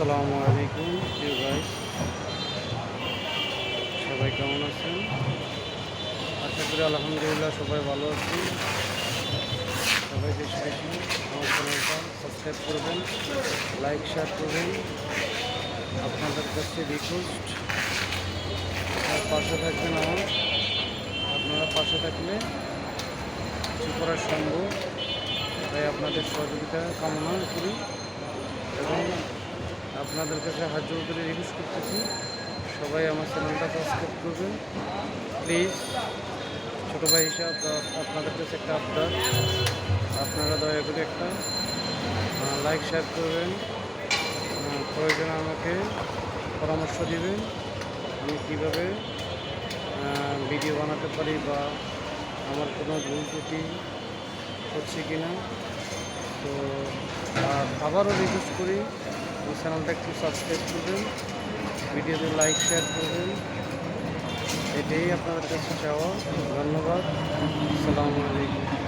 আসসালামু আলাইকুম প্রিয় গাইস, সবাই কেমন আছেন? আশা করি আলহামদুলিল্লাহ সবাই ভালো আছি। সবাই বেশি বেশি আমার চ্যানেলটা সাবস্ক্রাইব করবেন, লাইক শেয়ার করবেন। আপনাদের কাছে রিকোয়েস্ট, পাশে থাকবেন আপনারা পাশে থাকলে কিছু করা সম্ভব। তাই আপনাদের সহযোগিতা কামনা করি এবং আপনাদের কাছে হাত জোর করে রিকোয়েস্ট করতেছি, সবাই আমার চ্যানেলটা সাবস্ক্রাইব করবেন প্লিজ। ছোটো ভাই হিসাব আপনাদের কাছে একটা আবদার, আপনারা দয়া করে একটা লাইক শেয়ার করবেন। প্রয়োজনে আমাকে পরামর্শ দিবেন আমি কীভাবে ভিডিও বানাতে পারি বা আমার কোনো ভুল ত্রুটি হচ্ছে কি না। তো আবারও রিকোয়েস্ট করি এই চ্যানেলটা একটু সাবস্ক্রাইব করবেন, ভিডিওতে লাইক শেয়ার করবেন, এটাই আপনাদের কাছে চাওয়া। ধন্যবাদ। আসসালামু আলাইকুম।